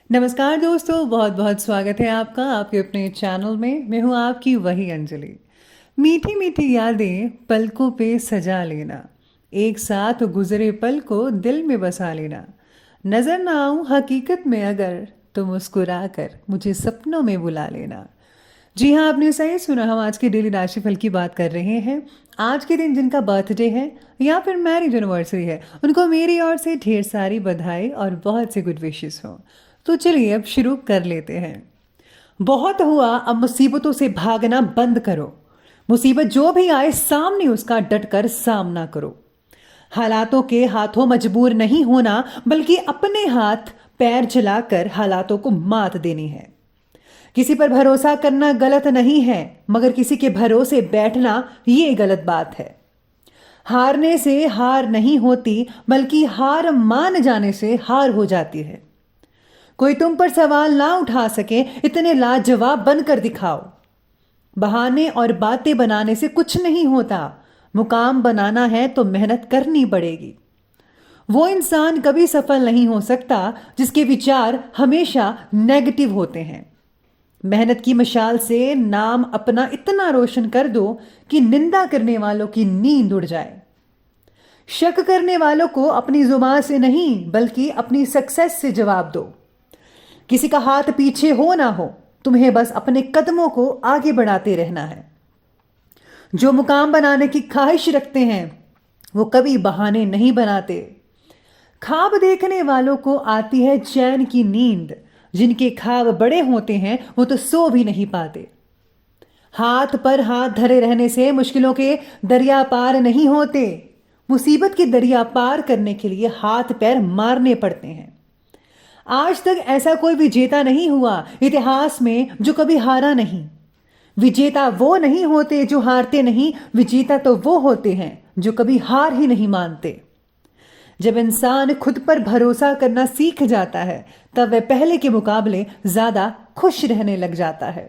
नमस्कार दोस्तों, बहुत बहुत स्वागत है आपका आपके अपने चैनल में। मैं हूँ आपकी वही अंजलि। मीठी मीठी यादें पलकों पे सजा लेना, एक साथ गुजरे पल को दिल में बसा लेना। नजर ना आऊं हकीकत में अगर, तो मुस्कुरा कर मुझे सपनों में बुला लेना। जी हाँ, आपने सही सुना। हम आज के डेली राशिफल की बात कर रहे हैं। आज के दिन जिनका बर्थडे है या फिर मैरिज एनिवर्सरी है, उनको मेरी ओर से ढेर सारी बधाई और बहुत से गुड विशेस हो। तो चलिए अब शुरू कर लेते हैं। बहुत हुआ, अब मुसीबतों से भागना बंद करो। मुसीबत जो भी आए सामने उसका डट कर सामना करो। हालातों के हाथों मजबूर नहीं होना, बल्कि अपने हाथ पैर चलाकर हालातों को मात देनी है। किसी पर भरोसा करना गलत नहीं है, मगर किसी के भरोसे बैठना ये गलत बात है। हारने से हार नहीं होती, बल्कि हार मान जाने से हार हो जाती है। कोई तुम पर सवाल ना उठा सके, इतने लाजवाब बनकर दिखाओ। बहाने और बातें बनाने से कुछ नहीं होता। मुकाम बनाना है तो मेहनत करनी पड़ेगी। वो इंसान कभी सफल नहीं हो सकता जिसके विचार हमेशा नेगेटिव होते हैं। मेहनत की मशाल से नाम अपना इतना रोशन कर दो कि निंदा करने वालों की नींद उड़ जाए। शक करने वालों को अपनी जुबान से नहीं, बल्कि अपनी सक्सेस से जवाब दो। किसी का हाथ पीछे हो ना हो, तुम्हें बस अपने कदमों को आगे बढ़ाते रहना है। जो मुकाम बनाने की ख्वाहिश रखते हैं, वो कभी बहाने नहीं बनाते। ख्वाब देखने वालों को आती है चैन की नींद। जिनके ख्वाब बड़े होते हैं, वो तो सो भी नहीं पाते। हाथ पर हाथ धरे रहने से मुश्किलों के दरिया पार नहीं होते। मुसीबत के दरिया पार करने के लिए हाथ पैर मारने पड़ते हैं। आज तक ऐसा कोई विजेता नहीं हुआ इतिहास में जो कभी हारा नहीं। विजेता वो नहीं होते जो हारते नहीं, विजेता तो वो होते हैं जो कभी हार ही नहीं मानते। जब इंसान खुद पर भरोसा करना सीख जाता है, तब वह पहले के मुकाबले ज्यादा खुश रहने लग जाता है।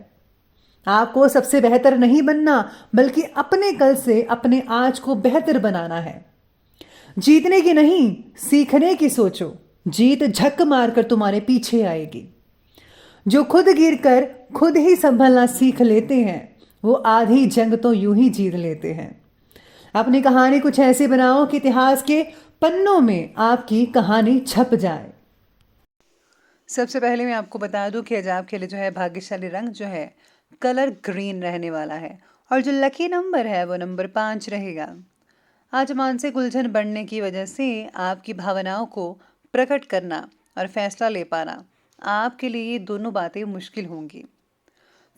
आपको सबसे बेहतर नहीं बनना, बल्कि अपने कल से अपने आज को बेहतर बनाना है। जीतने की नहीं, सीखने की सोचो। जीत झक मारकर तुम्हारे पीछे आएगी। जो खुद गिरकर खुद ही संभलना सीख लेते हैं, वो आधी जंग तो यूं ही जीत लेते हैं। अपनी कहानी कुछ ऐसे बनाओ कि इतिहास के पन्नों में आपकी कहानी छप जाए। सबसे पहले मैं आपको बता दूं कि आज आपके लिए जो है भाग्यशाली रंग जो है कलर ग्रीन रहने वाला है। और जो लकी नंबर है वो नंबर 5 रहेगा। आज मानसिक उलझन बढ़ने की वजह से आपकी भावनाओं को प्रकट करना और फैसला ले पाना, आपके लिए ये दोनों बातें मुश्किल होंगी।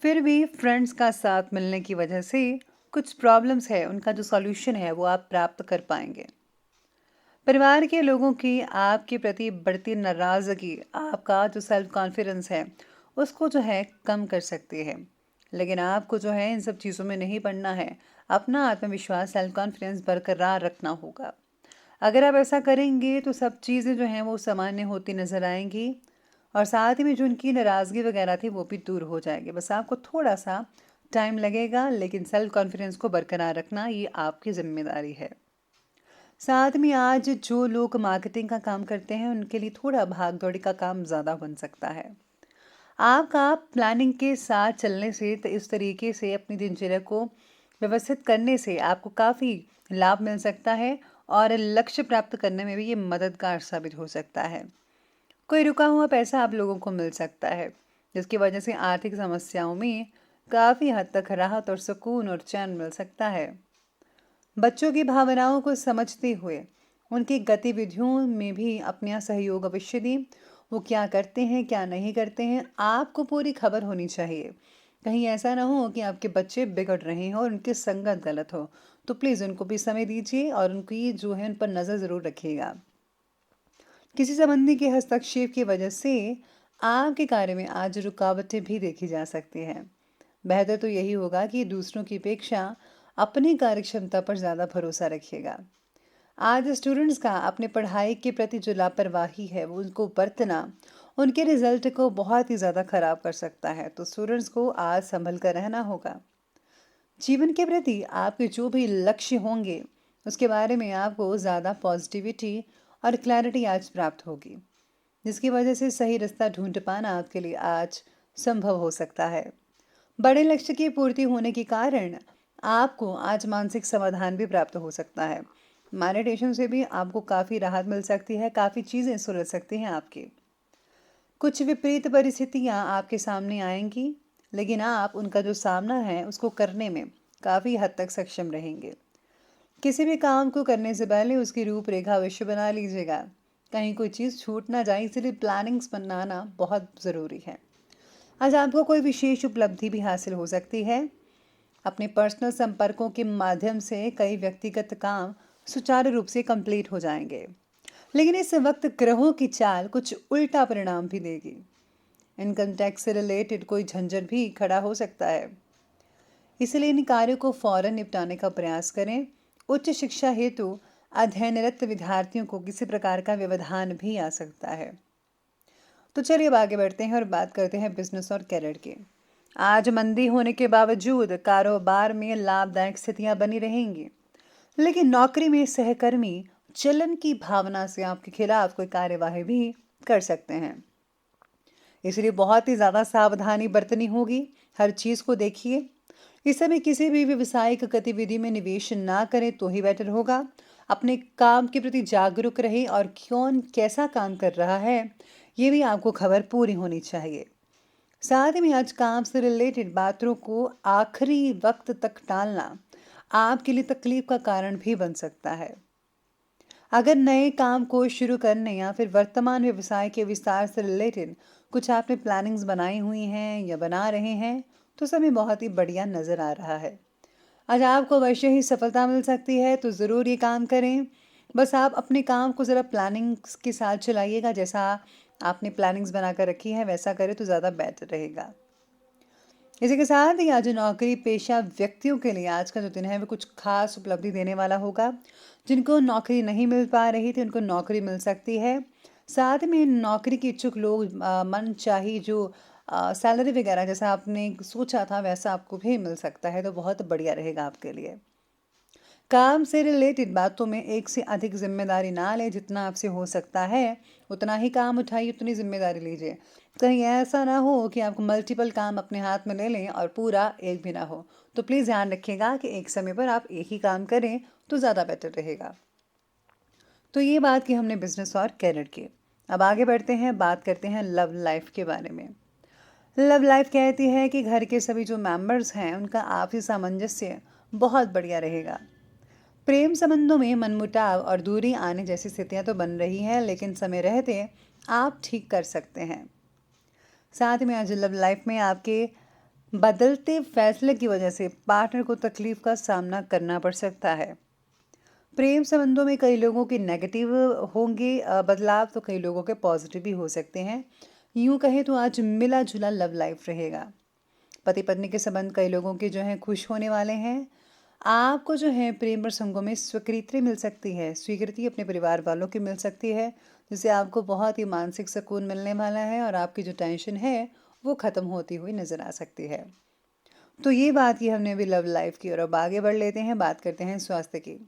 फिर भी फ्रेंड्स का साथ मिलने की वजह से कुछ प्रॉब्लम्स है, उनका जो सॉल्यूशन है वो आप प्राप्त कर पाएंगे। परिवार के लोगों की आपके प्रति बढ़ती नाराज़गी आपका जो सेल्फ कॉन्फिडेंस है उसको जो है कम कर सकती है। लेकिन आपको जो है इन सब चीज़ों में नहीं पड़ना है। अपना आत्मविश्वास, सेल्फ कॉन्फिडेंस बरकरार रखना होगा। अगर आप ऐसा करेंगे तो सब चीज़ें जो हैं वो सामान्य होती नज़र आएंगी। और साथ ही में जो उनकी नाराज़गी वगैरह थी वो भी दूर हो जाएगी। बस आपको थोड़ा सा टाइम लगेगा, लेकिन सेल्फ कॉन्फिडेंस को बरकरार रखना ये आपकी जिम्मेदारी है। साथ में आज जो लोग मार्केटिंग का काम करते हैं उनके लिए थोड़ा भाग दौड़ी का काम ज़्यादा बन सकता है। आपका प्लानिंग के साथ चलने से इस तरीके से अपनी दिनचर्या को व्यवस्थित करने से आपको काफ़ी लाभ मिल सकता है और लक्ष्य प्राप्त करने में भी ये मददगार साबित हो सकता है। कोई रुका हुआ पैसा आप लोगों को मिल सकता है, जिसकी वजह से आर्थिक समस्याओं में काफ़ी हद तक राहत और सुकून और चैन मिल सकता है। बच्चों की भावनाओं को समझते हुए उनकी गतिविधियों में भी अपना सहयोग अवश्य दें। वो क्या करते हैं क्या नहीं करते हैं आपको पूरी खबर होनी चाहिए। कहीं ऐसा ना हो कि आपके बच्चे बिगड़ रहे हों और उनकी संगत गलत हो, तो प्लीज़ उनको भी समय दीजिए और उनकी जो है उन पर नज़र ज़रूर रखिएगा। किसी संबंधी के हस्तक्षेप की वजह से आपके कार्य में आज रुकावटें भी देखी जा सकती हैं। बेहतर तो यही होगा कि दूसरों की अपेक्षा अपनी कार्यक्षमता पर ज़्यादा भरोसा रखिएगा। आज स्टूडेंट्स का अपने पढ़ाई के प्रति जो लापरवाही है वो उनको बरतना उनके रिजल्ट को बहुत ही ज़्यादा ख़राब कर सकता है। तो स्टूडेंट्स को आज संभल कर रहना होगा। जीवन के प्रति आपके जो भी लक्ष्य होंगे उसके बारे में आपको ज़्यादा पॉजिटिविटी और क्लैरिटी आज प्राप्त होगी। जिसकी वजह से सही रास्ता ढूंढ पाना आपके लिए आज संभव हो सकता है। बड़े लक्ष्य की पूर्ति होने के कारण आपको आज मानसिक समाधान भी प्राप्त हो सकता है। मेडिटेशन से भी आपको काफ़ी राहत मिल सकती है, काफ़ी चीज़ें सुलझ सकती हैं आपकी। कुछ विपरीत परिस्थितियां आपके सामने आएंगी, लेकिन आप उनका जो सामना है उसको करने में काफ़ी हद तक सक्षम रहेंगे। किसी भी काम को करने से पहले उसकी रूपरेखा अवश्य बना लीजिएगा। कहीं कोई चीज़ छूट ना जाए, इसलिए प्लानिंग्स बनाना बहुत ज़रूरी है। आज आपको कोई विशेष उपलब्धि भी हासिल हो सकती है। अपने पर्सनल संपर्कों के माध्यम से कई व्यक्तिगत काम सुचारू रूप से कंप्लीट हो जाएंगे, लेकिन इस वक्त ग्रहों की चाल कुछ उल्टा परिणाम भी देगी। इनकम टैक्स से रिलेटेड कोई झंझट भी खड़ा हो सकता है, इसलिए इन कार्यों को फौरन निपटाने का प्रयास करें। उच्च शिक्षा हेतु अध्ययनरत विद्यार्थियों को किसी प्रकार का व्यवधान भी आ सकता है। तो चलिए अब आगे बढ़ते हैं और बात करते हैं बिजनेस और कैरियर की। आज मंदी होने के बावजूद कारोबार में लाभदायक स्थितियां बनी रहेंगी, लेकिन नौकरी में सहकर्मी जलन की भावना से आपके खिलाफ कोई कार्यवाही भी कर सकते हैं। इसलिए बहुत ही ज़्यादा सावधानी बरतनी होगी। हर चीज़ को देखिए। इस समय किसी भी व्यावसायिक गतिविधि में निवेश ना करें तो ही बेटर होगा। अपने काम के प्रति जागरूक रहें और कौन कैसा काम कर रहा है ये भी आपको खबर पूरी होनी चाहिए। साथ ही में आज काम से रिलेटेड बातों को आखिरी वक्त तक टालना आपके लिए तकलीफ का कारण भी बन सकता है। अगर नए काम को शुरू करने या फिर वर्तमान व्यवसाय के विस्तार से रिलेटेड कुछ आपने प्लानिंग्स बनाई हुई हैं या बना रहे हैं, तो समय बहुत ही बढ़िया नज़र आ रहा है। आज आपको अवश्य ही सफलता मिल सकती है, तो ज़रूर ये काम करें। बस आप अपने काम को ज़रा प्लानिंग्स के साथ चलाइएगा। जैसा आपने प्लानिंग्स बना कर रखी है वैसा करें तो ज़्यादा बेटर रहेगा। इसी के साथ ही आज नौकरी पेशा व्यक्तियों के लिए आज का जो दिन है वो कुछ खास उपलब्धि देने वाला होगा। जिनको नौकरी नहीं मिल पा रही थी उनको नौकरी मिल सकती है। साथ में नौकरी के इच्छुक लोग मन चाही जो सैलरी वगैरह जैसा आपने सोचा था वैसा आपको भी मिल सकता है, तो बहुत बढ़िया रहेगा आपके लिए। काम से रिलेटेड बातों में एक से अधिक जिम्मेदारी ना लें। जितना आपसे हो सकता है उतना ही काम उठाइए, उतनी जिम्मेदारी लीजिए। कहीं ऐसा ना हो कि आपको मल्टीपल काम अपने हाथ में ले लें और पूरा एक भी ना हो। तो प्लीज़ ध्यान रखिएगा कि एक समय पर आप एक ही काम करें तो ज़्यादा बेटर रहेगा। तो ये बात की हमने बिजनेस और कैरियर की। अब आगे बढ़ते हैं, बात करते हैं लव लाइफ के बारे में। लव लाइफ कहती है कि घर के सभी जो मेंबर्स हैं उनका आपसी सामंजस्य बहुत बढ़िया रहेगा। प्रेम संबंधों में मनमुटाव और दूरी आने जैसी स्थितियां तो बन रही हैं, लेकिन समय रहते आप ठीक कर सकते हैं। साथ में आज लव लाइफ में आपके बदलते फैसले की वजह से पार्टनर को तकलीफ का सामना करना पड़ सकता है। प्रेम संबंधों में कई लोगों के नेगेटिव होंगे बदलाव, तो कई लोगों के पॉजिटिव भी हो सकते हैं। यूं कहें तो आज मिला जुला लव लाइफ रहेगा। पति पत्नी के संबंध कई लोगों के जो हैं खुश होने वाले हैं। आपको जो है प्रेम प्रसंगों में स्वीकृति मिल सकती है, स्वीकृति अपने परिवार वालों की मिल सकती है, जिससे आपको बहुत ही मानसिक सुकून मिलने वाला है और आपकी जो टेंशन है वो ख़त्म होती हुई नज़र आ सकती है। तो ये बात की हमने अभी लव लाइफ की, और अब आगे बढ़ लेते हैं, बात करते हैं स्वास्थ्य की।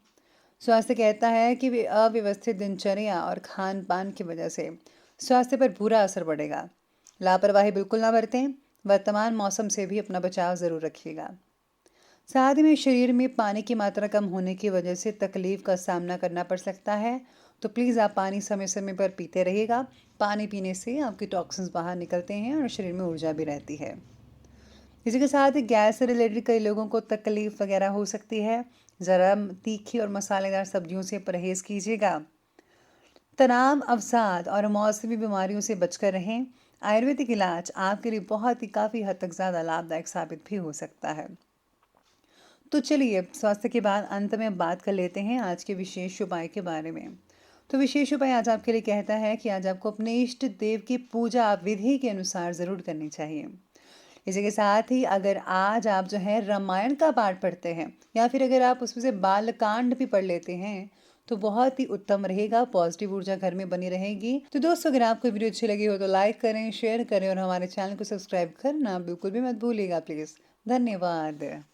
स्वास्थ्य कहता है कि अव्यवस्थित दिनचर्या और खान पान की वजह से स्वास्थ्य पर बुरा असर पड़ेगा। लापरवाही बिल्कुल ना बरतें। वर्तमान मौसम से भी अपना बचाव ज़रूर रखिएगा। साथ में शरीर में पानी की मात्रा कम होने की वजह से तकलीफ का सामना करना पड़ सकता है, तो प्लीज़ आप पानी समय समय पर पीते रहिएगा। पानी पीने से आपके टॉक्सिन्स बाहर निकलते हैं और शरीर में ऊर्जा भी रहती है। इसी के साथ गैस से रिलेटेड कई लोगों को तकलीफ वगैरह हो सकती है। ज़रा तीखी और मसालेदार सब्जियों से परहेज़ कीजिएगा। तनाव, अवसाद और मौसमी बीमारियों से बचकर रहें। आयुर्वेदिक इलाज आपके लिए बहुत ही काफ़ी हद तक ज़्यादा लाभदायक साबित भी हो सकता है। तो चलिए स्वास्थ्य के बाद अंत में बात कर लेते हैं आज के विशेष उपाय के बारे में। तो विशेष उपाय आज आपके लिए कहता है कि आज आपको अपने इष्ट देव की पूजा विधि के अनुसार ज़रूर करनी चाहिए। इसी के साथ ही अगर आज आप जो है रामायण का पाठ पढ़ते हैं या फिर अगर आप उसमें से बालकांड भी पढ़ लेते हैं तो बहुत ही उत्तम रहेगा। पॉजिटिव ऊर्जा घर में बनी रहेगी। तो दोस्तों अगर आपको वीडियो अच्छी लगी हो तो लाइक करें, शेयर करें और हमारे चैनल को सब्सक्राइब करना बिल्कुल भी मत भूलिएगा प्लीज़। धन्यवाद।